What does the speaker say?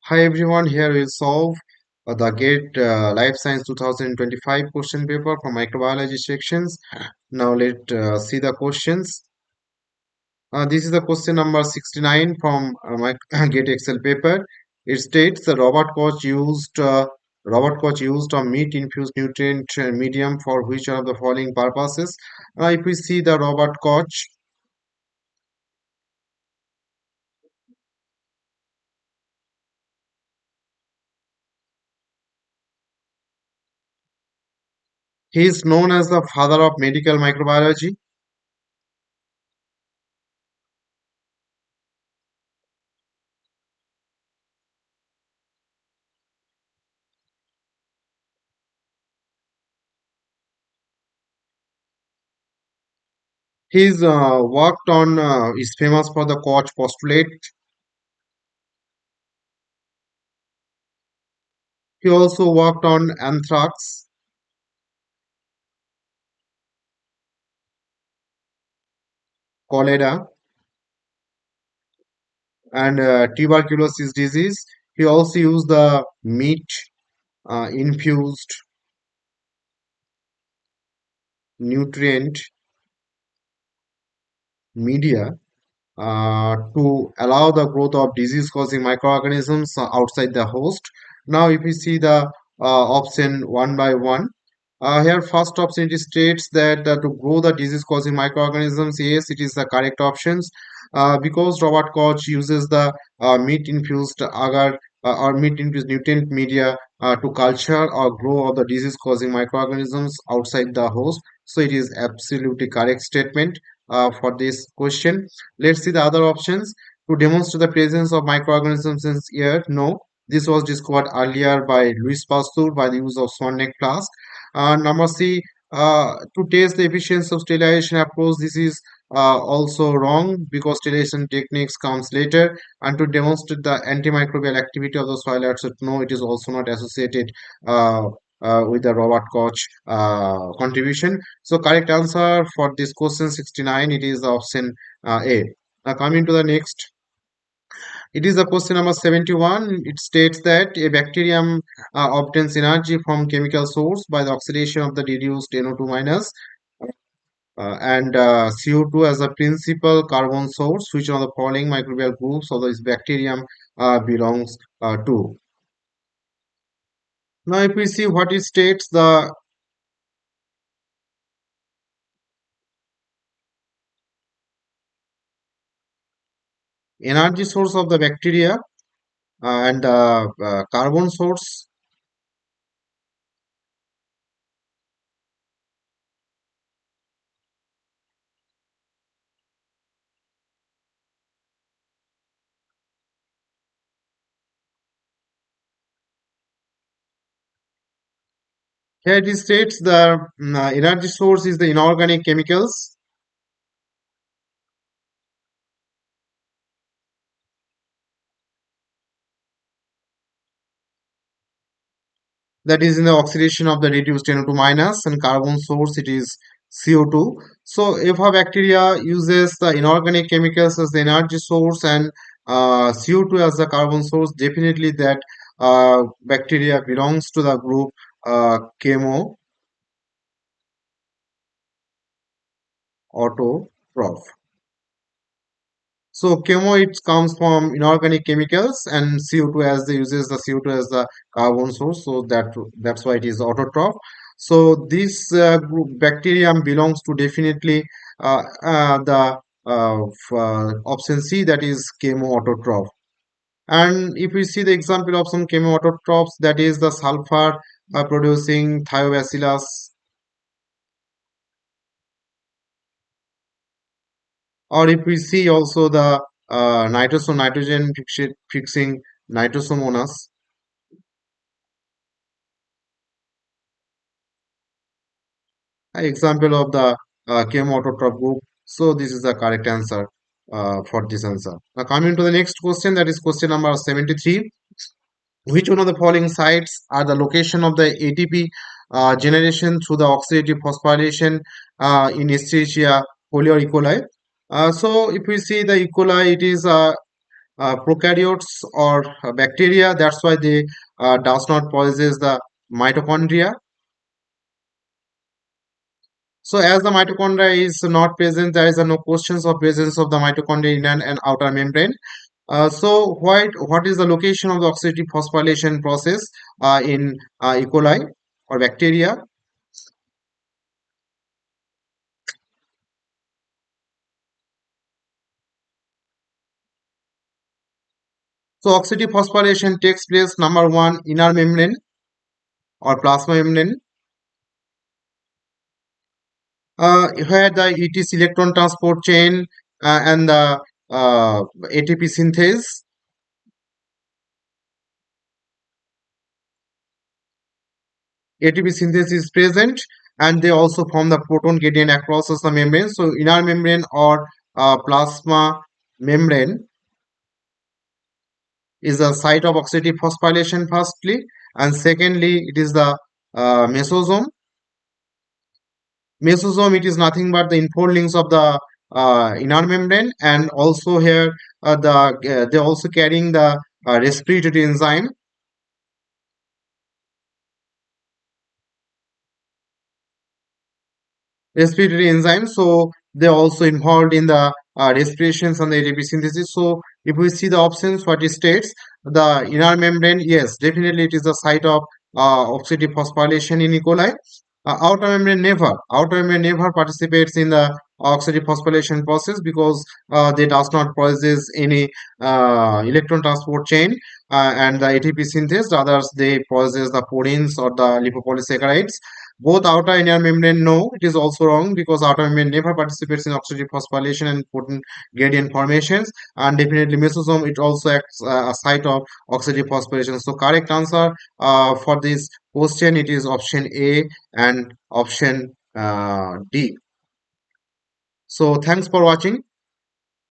Hi everyone, here we'll solve the GATE Life Science 2025 question paper from microbiology sections. Now let's see the questions. This is the question number 69 from my GATE Excel paper. It states the Robert Koch used a meat infused nutrient medium for which one of the following purposes. If we see the Robert Koch, he is known as the father of medical microbiology. His worked on is famous for the Koch postulate. He also worked on anthrax, cholera, and tuberculosis disease. He also used the meat infused nutrient media to allow the growth of disease-causing microorganisms outside the host. Now, if we see the option one by one, here first option it states that to grow the disease-causing microorganisms, yes, it is the correct options because Robert Koch uses the meat-infused agar or meat-infused nutrient media to culture or grow of the disease-causing microorganisms outside the host. So it is absolutely correct statement for this question. Let's see the other options. To demonstrate the presence of microorganisms in air, no. This was discovered earlier by Louis Pasteur by the use of swan neck flask. Number C, to test the efficiency of sterilization approach, this is also wrong because sterilization techniques comes later. And to demonstrate the antimicrobial activity of the soil acid, no, it is also not associated uh, with the Robert Koch contribution. So correct answer for this question 69, it is option A. Now coming to the next, it is the question number 71. It states that a bacterium obtains energy from chemical source by the oxidation of the reduced NO2 minus and CO2 as a principal carbon source. Which one of the following microbial groups of this bacterium belongs to? Now, if we see what it states, the energy source of the bacteria and carbon source. Here it states the energy source is the inorganic chemicals. That is in the oxidation of the reduced NO2 minus and carbon source it is CO2. So if a bacteria uses the inorganic chemicals as the energy source and CO2 as the carbon source, definitely that bacteria belongs to the group chemo autotroph. So chemo it comes from inorganic chemicals and CO2 as the uses the CO2 as the carbon source. So that's why it is autotroph. So this group bacterium belongs to definitely the option C, that is chemo autotroph. And if we see the example of some chemo autotrophs, that is the sulfur producing thiobacillus, or if we see also the nitrogen fixing nitrosomonas. Example of the chemoautotrop group. So this is the correct answer for this answer. Now coming to the next question, that is question number 73. Which one of the following sites are the location of the ATP generation through the oxidative phosphorylation in Escherichia coli or E. coli? So if we see the E. coli, it is prokaryotes or bacteria. That's why they does not possess the mitochondria. So as the mitochondria is not present, there is no questions of presence of the mitochondria in and outer membrane. So what is the location of the oxidative phosphorylation process in E. coli or bacteria? So oxidative phosphorylation takes place number one inner membrane or plasma membrane, where the it is electron transport chain and the ATP synthase. ATP synthesis is present, and they also form the proton gradient across the membrane. So inner membrane or plasma membrane is the site of oxidative phosphorylation firstly, and secondly it is the mesosome. Mesosome, it is nothing but the enfoldings of the inner membrane, and also here they also carrying the respiratory enzyme. Respiratory enzymes. So they also involved in the respirations and the ATP synthesis. So if we see the options, what it states, the inner membrane, yes, definitely it is the site of oxidative phosphorylation in E. coli. Outer membrane never. Outer membrane never participates in the oxidative phosphorylation process because they does not possess any electron transport chain and the ATP synthase. Others they possess the purines or the lipopolysaccharides. Both outer and inner membrane, no, it is also wrong because outer membrane never participates in oxidative phosphorylation and protein gradient formations. And definitely mesosome, it also acts a site of oxidative phosphorylation. So correct answer for this question, it is option A and option D. So thanks for watching.